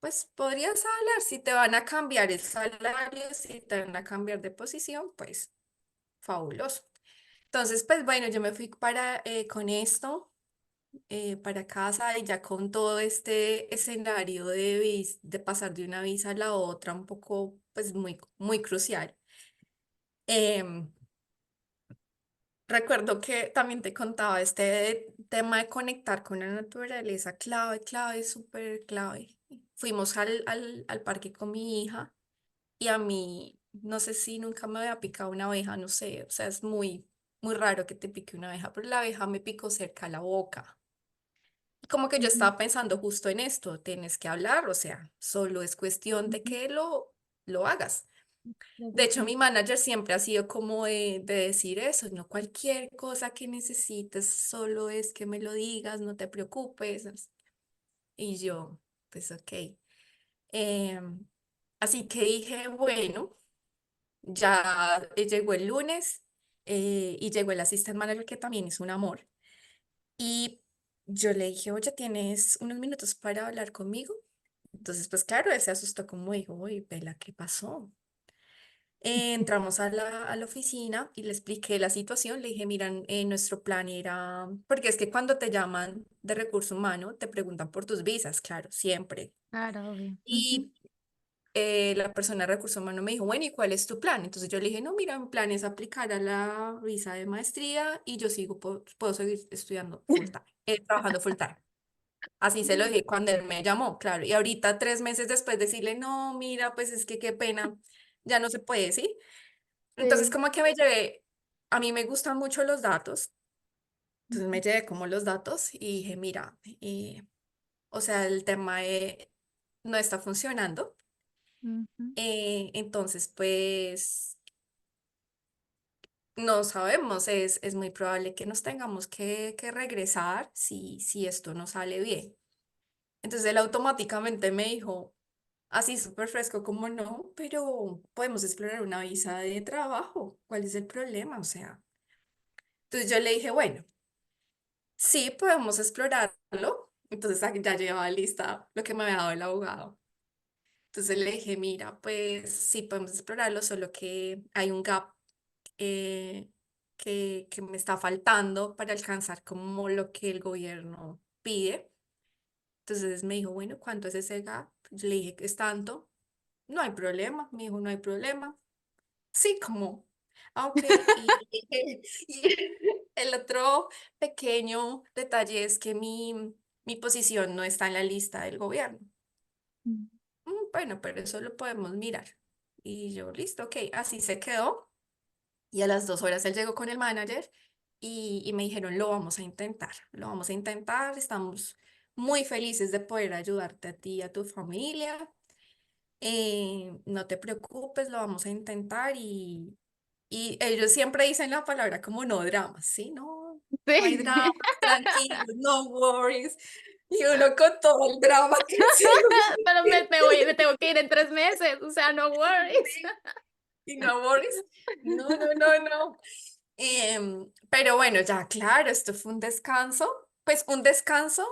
B: pues podrías hablar si te van a cambiar el salario, si te van a cambiar de posición, pues fabuloso. Entonces, pues bueno, yo me fui con esto. Para casa y ya con todo este escenario de pasar de una visa a la otra, un poco, pues muy, muy crucial. Em, Recuerdo que también te contaba este tema de conectar con la naturaleza, clave, clave, súper clave. Fuimos al parque con mi hija y a mí, no sé si nunca me había picado una abeja, no sé, o sea, es muy, muy raro que te pique una abeja, pero la abeja me picó cerca a la boca. como que yo
A: Ujú,
B: estaba pensando justo en esto, tienes que hablar, o sea, solo es cuestión de
A: ujú.
B: que lo hagas.
A: Sí,
B: De
A: sí,
B: hecho,
A: sí.
B: mi manager siempre ha sido como de decir eso, no cualquier cosa que necesites, solo es que me lo digas, no te preocupes. Y yo, pues ok. Em, Así que dije, bueno, ya llegó el lunes y llegó el assistant manager que también es un amor. Y yo le dije, oye, ¿tienes unos minutos para hablar conmigo? Entonces, pues claro, él se asustó como dijo, oye, Bella, ¿qué pasó? Entramos a la oficina y le expliqué la situación. Le dije, miran, nuestro plan era, porque es que cuando te llaman de recurso humano, te preguntan por tus visas, claro, siempre.
A: Claro, obvio. Ujú.
B: Y la persona de recurso humano me dijo, bueno, ¿y cuál es tu plan? Entonces yo le dije, no, mira, mi plan es aplicar a la visa de maestría y yo sigo, puedo seguir estudiando full time, trabajando full time. Así se lo dije cuando él me llamó, claro. Y ahorita, 3 meses después, decirle, no, mira, pues es que qué pena, ya no se puede, ¿sí? Entonces,
A: Sí.
B: como que me llevé, a mí me gustan mucho los datos, entonces me llevé como los datos y dije, mira, o sea, el tema no está funcionando.
A: Ujú,
B: Entonces, pues, no sabemos, es muy probable que nos tengamos que regresar si esto no sale bien. Entonces, él automáticamente me dijo, así súper fresco, como no, pero podemos explorar una visa de trabajo. ¿Cuál es el problema? O sea, entonces yo le dije, bueno. Sí, podemos explorarlo. Entonces aquí ya llevaba lista lo que me había dado el abogado. Entonces le dije, mira, pues sí, podemos explorarlo, solo que hay un gap eh, que me está faltando para alcanzar como lo que el gobierno pide. Entonces me dijo, bueno, ¿cuánto es ese gap? Yo le dije que es tanto. No hay problema. Me dijo, no hay problema. Sí, como, ok. Y el otro pequeño detalle es que mi posición no está en la lista del gobierno.
A: ujú,
B: Bueno, pero eso lo podemos mirar. Y yo, listo, ok, así se quedó. Y a las 2 horas él llegó con el manager y me dijeron, lo vamos a intentar, estamos muy felices de poder ayudarte a ti y a tu familia. No te preocupes, lo vamos a intentar y ellos siempre dicen la palabra como no dramas, ¿sí? No, no hay
A: Sí.
B: drama, tranquilo, no worries. Y uno con todo el drama que se
A: Pero me tengo que ir en 3 meses, o sea, no worries.
B: sí, y no worries. No, no, no, no. Pero bueno, ya claro, esto fue un descanso, pues un descanso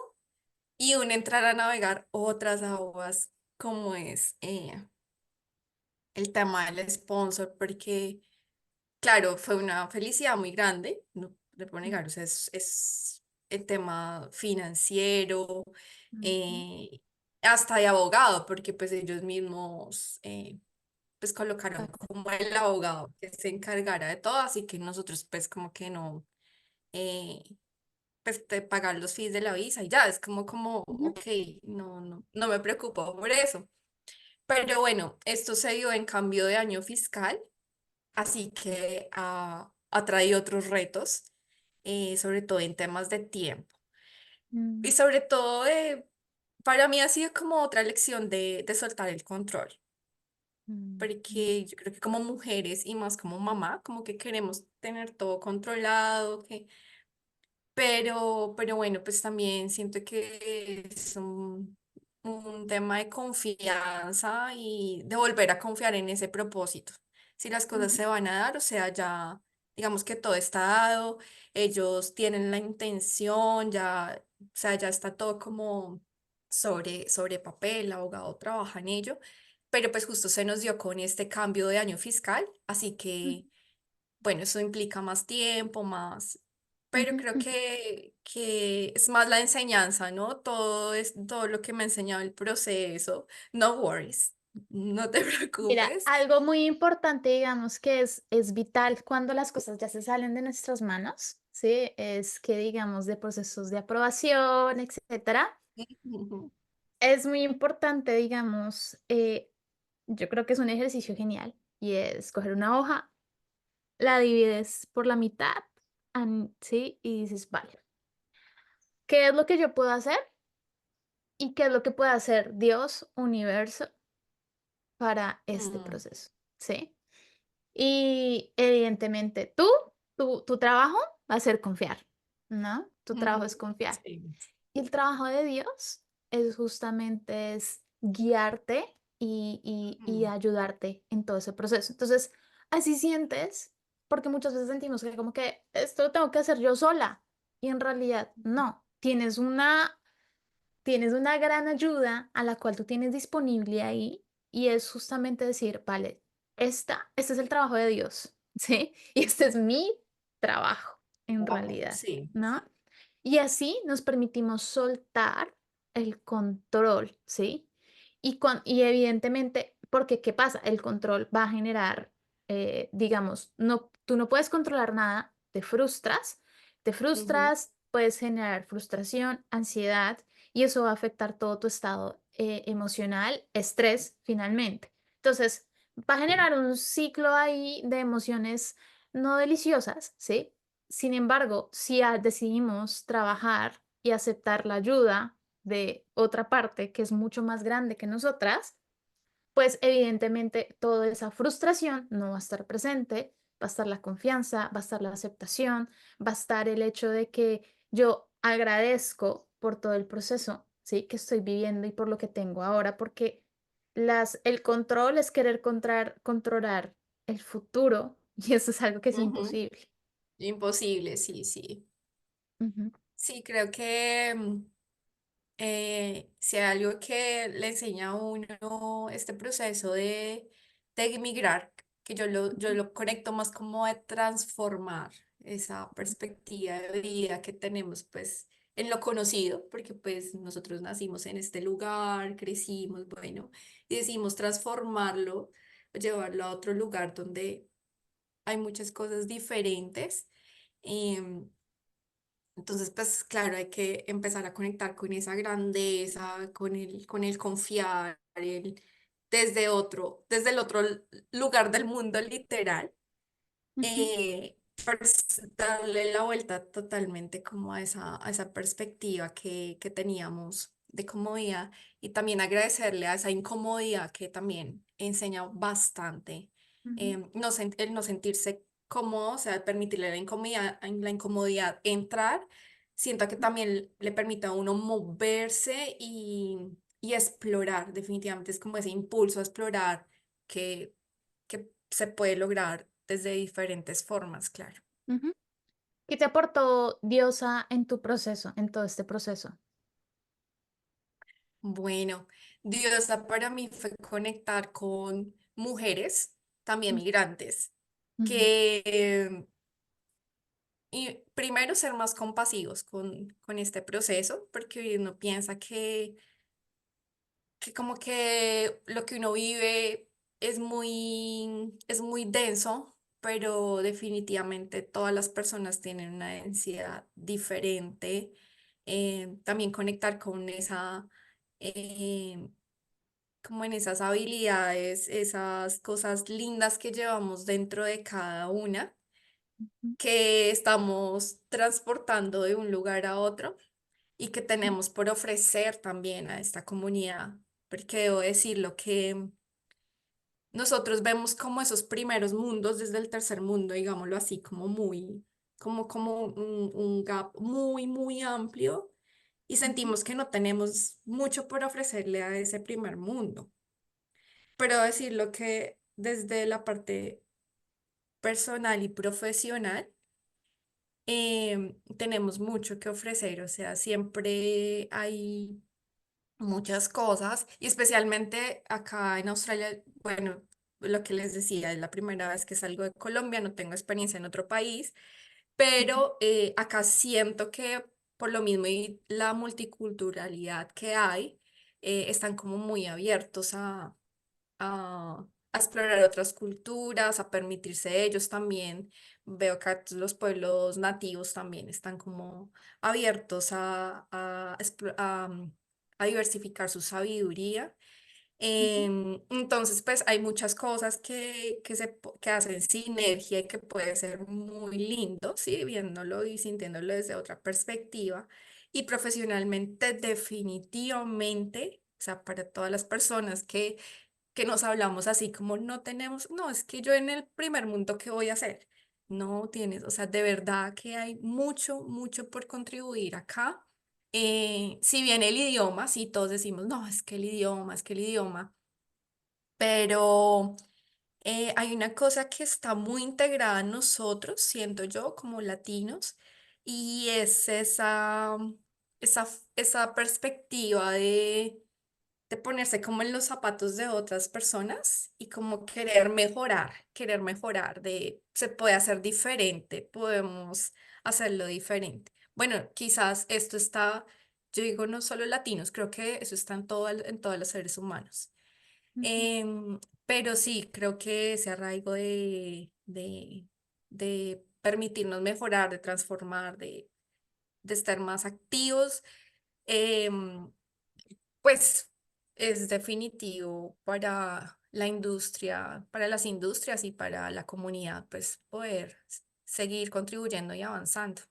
B: y un entrar a navegar otras aguas como es el tema del sponsor, porque claro, fue una felicidad muy grande, no le puedo negar, o sea, es el tema financiero,
A: Ujú,
B: eh, hasta de abogado, porque pues ellos mismos pues colocaron
A: exacto.
B: como el abogado que se encargara de todo, así que nosotros pues como que no, eh, pues te pagar los fees de la visa y ya, es como,
A: Ujú,
B: ok, no, no, no me preocupo por eso. Pero bueno, esto se dio en cambio de año fiscal. Así que ha traído otros retos, sobre todo en temas de tiempo. Y
A: mm,
B: sobre todo, para mí ha sido como otra lección de soltar el control,
A: mm, mm,
B: porque yo creo que como mujeres y más como mamá, como que queremos tener todo controlado, pero bueno, pues también siento que es un tema de confianza y de volver a confiar en ese propósito. Si las cosas
A: ujú,
B: se van a dar, o sea, ya digamos que todo está dado, ellos tienen la intención, ya, o sea, ya está todo como sobre papel, el abogado trabaja en ello, pero pues justo se nos dio con este cambio de año fiscal, así que bueno, eso implica más tiempo, más, pero
A: ujú,
B: creo
A: ujú.
B: que es más la enseñanza, ¿no? Todo es todo lo que me ha enseñado el proceso. No worries, no te
A: Mira,
B: preocupes.
A: algo muy importante, digamos, que es vital cuando las cosas ya se salen de nuestras manos, ¿sí? Es que, digamos, de procesos de aprobación, etcétera,
B: Ujú,
A: es muy importante, digamos, yo creo que es un ejercicio genial y es coger una hoja, la divides por la mitad, ¿sí? Y dices, vale. ¿Qué es lo que yo puedo hacer y qué es lo que puede hacer Dios, universo, para este
B: Mm,
A: proceso? ¿Sí? Y evidentemente tu trabajo va a ser confiar, ¿no? Tu trabajo es
B: ujú,
A: confiar.
B: sí.
A: Y el trabajo de Dios es justamente es guiarte y
B: Mm,
A: ayudarte en todo ese proceso. Entonces, así sientes, porque muchas veces sentimos que como que esto lo tengo que hacer yo sola. Y en realidad no, tienes una gran ayuda a la cual tú tienes disponible ahí y es justamente decir, vale, este es el trabajo de Dios, ¿sí? Y este es mi trabajo en
B: wow,
A: realidad,
B: sí.
A: ¿no? Y así nos permitimos soltar el control, ¿sí? Y evidentemente, porque ¿qué pasa? El control va a generar, digamos, no, tú no puedes controlar nada, te
B: Ujú,
A: frustras, puedes generar frustración, ansiedad, y eso va a afectar todo tu estado emocional, estrés, finalmente. Entonces, va a
B: sí.
A: generar un ciclo ahí de emociones no deliciosas, ¿sí? Sin embargo, si decidimos trabajar y aceptar la ayuda de otra parte que es mucho más grande que nosotras, pues evidentemente toda esa frustración no va a estar presente, va a estar la confianza, va a estar la aceptación, va a estar el hecho de que yo agradezco por todo el proceso, ¿sí? Que estoy viviendo y por lo que tengo ahora, porque el control es querer controlar el futuro y eso es algo que es
B: Ujú,
A: imposible.
B: imposible, sí, sí.
A: Ujú,
B: Sí, creo que si hay algo que le enseña a uno este proceso de emigrar, que yo
A: ujú,
B: lo conecto más como de transformar esa perspectiva de vida que tenemos pues en lo conocido, porque pues nosotros nacimos en este lugar, crecimos, bueno, y decidimos transformarlo, llevarlo a otro lugar donde hay muchas cosas diferentes. em, entonces, pues claro, hay que empezar a conectar con esa grandeza, con el confiar, desde el otro lugar del mundo literal,
A: ujú,
B: pues darle la vuelta totalmente como a esa perspectiva que teníamos de comodidad y también agradecerle a esa incomodidad que también enseña bastante,
A: ujú,
B: el no sentirse cómodo, o sea, permitirle la incomodidad entrar, siento que también le permite a uno moverse y explorar, definitivamente es como ese impulso a explorar que, que se puede lograr desde diferentes formas, claro.
A: ujú. ¿Qué te aportó Diosa en tu proceso, en todo este proceso?
B: Bueno, Diosa para mí fue conectar con mujeres, también
A: Mm,
B: migrantes,
A: ujú,
B: que y primero ser más compasivos con este proceso, porque uno piensa que como que lo que uno vive es muy denso, pero definitivamente todas las personas tienen una densidad diferente. También conectar con esa, eh, como en esas habilidades, esas cosas lindas que llevamos dentro de cada una,
A: ujú,
B: que estamos transportando de un lugar a otro y que tenemos por ofrecer también a esta comunidad, porque debo decirlo que nosotros vemos como esos primeros mundos desde el tercer mundo, digámoslo así, como muy, como un gap muy, muy amplio y
A: ujú,
B: sentimos que no tenemos mucho por ofrecerle a ese primer mundo. Pero decirlo que desde la parte personal y profesional, tenemos mucho que ofrecer, o sea, siempre hay muchas cosas y especialmente acá en Australia, bueno, lo que les decía, es la primera vez que salgo de Colombia, no tengo experiencia en otro país,
A: ujú,
B: pero acá siento que por lo mismo y la multiculturalidad que hay, están como muy abiertos a explorar otras culturas, a permitirse ellos también. Veo que los pueblos nativos también están como abiertos a diversificar su sabiduría.
A: ujú,
B: Entonces, pues hay muchas cosas que hacen sinergia y que puede ser muy lindo, ¿sí? Viéndolo y sintiéndolo desde otra perspectiva. y profesionalmente definitivamente, o sea, para todas las personas que nos hablamos así como no tenemos, no, es que yo en el primer mundo, ¿qué voy a hacer? No tienes, o sea, de verdad que hay mucho, mucho por contribuir acá. Si bien el idioma, sí, todos decimos, no, es que el idioma, es que el idioma, pero hay una cosa que está muy integrada en nosotros, siento yo, como latinos, y es esa, esa perspectiva de ponerse como en los zapatos de otras personas y como querer mejorar, de se puede hacer diferente, podemos hacerlo diferente. Bueno, quizás esto está, yo digo no solo latinos, creo que eso está en en todos los seres humanos.
A: Ujú,
B: Pero sí, creo que ese arraigo de permitirnos mejorar, de transformar, de estar más activos, em, pues es definitivo para la industria, para las industrias y para la comunidad, pues poder seguir contribuyendo y avanzando.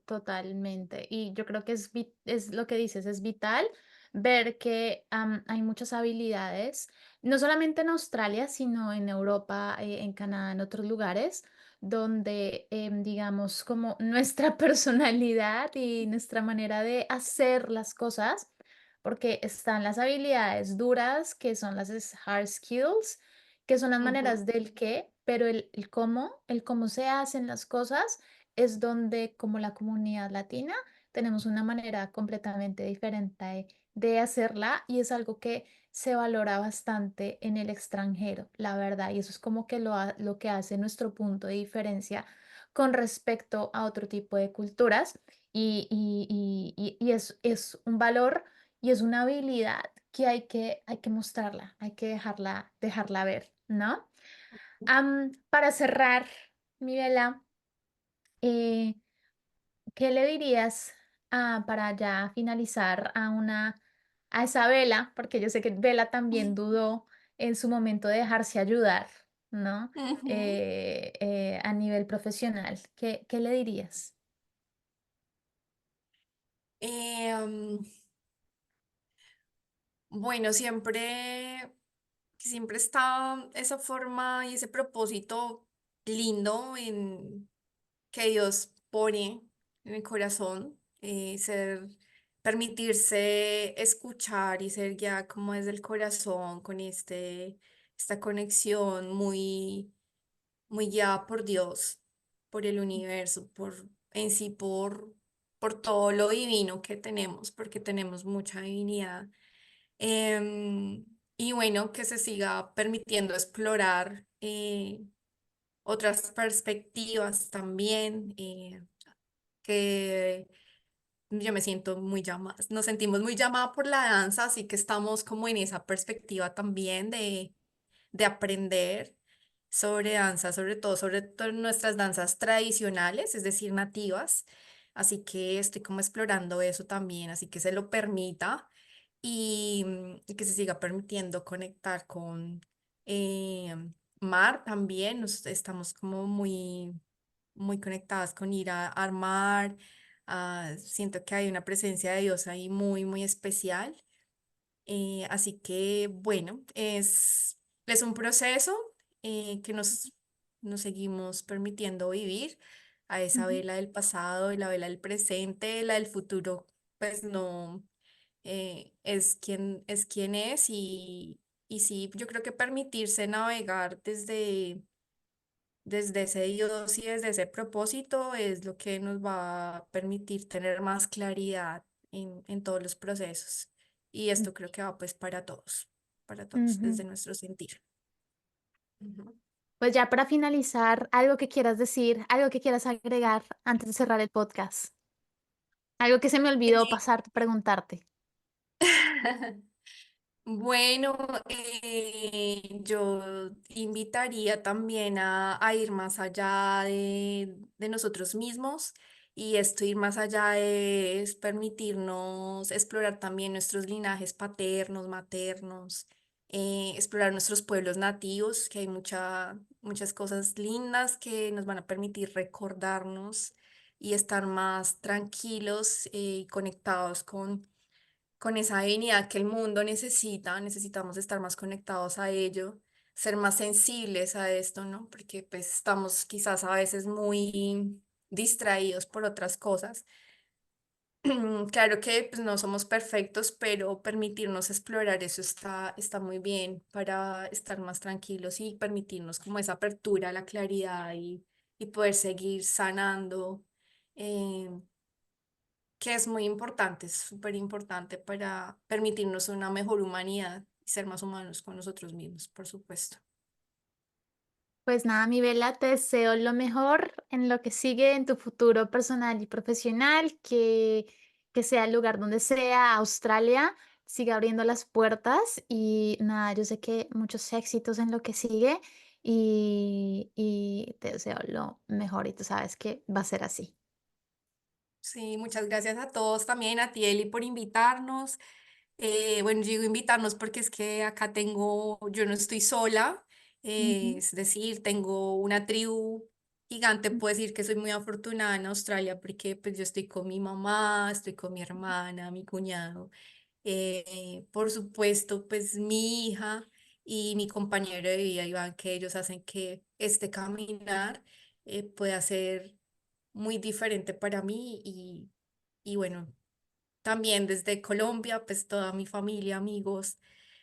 A: totalmente. Y yo creo que es lo que dices, es vital ver que hay muchas habilidades, no solamente en Australia, sino en Europa, en Canadá, en otros lugares, donde, digamos, como nuestra personalidad y nuestra manera de hacer las cosas, porque están las habilidades duras, que son las hard skills, que son las
B: Ujú.
A: maneras del qué, pero el cómo se hacen las cosas es donde como la comunidad latina tenemos una manera completamente diferente de hacerla y es algo que se valora bastante en el extranjero, la verdad, y eso es como que lo que hace nuestro punto de diferencia con respecto a otro tipo de culturas y es un valor y es una habilidad que hay que mostrarla, hay que dejarla ver, ¿no? Para cerrar, Mirela, eh, ¿qué le dirías para ya finalizar a esa Vela? Porque yo sé que Vela también dudó en su momento de dejarse ayudar, ¿no?
B: Ujú.
A: A nivel profesional. ¿Qué le dirías?
B: Em, bueno, siempre está esa forma y ese propósito lindo que Dios pone en el corazón, permitirse escuchar y ser guiada como desde el corazón, con esta conexión muy guiada por Dios, por el universo, en sí, por todo lo divino que tenemos, porque tenemos mucha divinidad. Y bueno, que se siga permitiendo explorar otras perspectivas también, que yo me siento muy llamada, nos sentimos muy llamada por la danza, así que estamos como en esa perspectiva también de aprender sobre danza, sobre todo nuestras danzas tradicionales, es decir, nativas. Así que estoy como explorando eso también, así que se lo permita y que se siga permitiendo conectar con eh, mar también. Estamos como muy conectadas con ir al mar. Siento que hay una presencia de Dios ahí muy especial. Así que bueno, es un proceso que nos seguimos permitiendo vivir a esa
A: Ujú,
B: vela del pasado y la vela del presente, la del futuro, pues no es quien es y sí, yo creo que permitirse navegar desde ese Dios y desde ese propósito es lo que nos va a permitir tener más claridad en todos los procesos. Y esto creo que va pues para todos,
A: ujú.
B: desde nuestro sentir. Ujú.
A: Pues ya para finalizar, algo que quieras decir, algo que quieras agregar antes de cerrar el podcast. Algo que se me olvidó pasarte, preguntarte.
B: Bueno, yo invitaría también a ir más allá de nosotros mismos y esto ir más allá es permitirnos explorar también nuestros linajes paternos, maternos, explorar nuestros pueblos nativos, que hay muchas cosas lindas que nos van a permitir recordarnos. y estar más tranquilos y conectados con esa divinidad que el mundo necesita. Necesitamos estar más conectados a ello, ser más sensibles a esto, ¿no? Porque pues estamos quizás a veces muy distraídos por otras cosas. Claro que pues, no somos perfectos, pero permitirnos explorar eso está muy bien para estar más tranquilos y permitirnos como esa apertura, la claridad y poder seguir sanando, eh, que es muy importante, es súper importante para permitirnos una mejor humanidad y ser más humanos con nosotros mismos, por supuesto.
A: Pues nada, mi Bella, te deseo lo mejor en lo que sigue en tu futuro personal y profesional, que sea el lugar donde sea, Australia, siga abriendo las puertas y nada, yo sé que muchos éxitos en lo que sigue y te deseo lo mejor y tú sabes que va a ser así.
B: Sí, muchas gracias a todos, también a ti, Eli, por invitarnos. Bueno, yo digo invitarnos porque es que acá yo no estoy sola,
A: Ujú.
B: es decir, tengo una tribu gigante, puedo decir que soy muy afortunada en Australia porque pues yo estoy con mi mamá, estoy con mi hermana, mi cuñado, por supuesto, pues mi hija y mi compañero de vida, Iván, que ellos hacen que este caminar pueda ser muy diferente para mí y bueno. También desde Colombia, pues toda mi familia, amigos,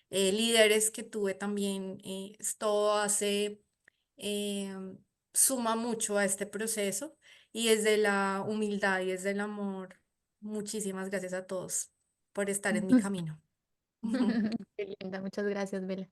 B: líderes que tuve también, esto eh, suma mucho a este proceso y desde la humildad y desde el amor, muchísimas gracias a todos por estar en mi camino.
A: Qué linda, muchas gracias, Bella.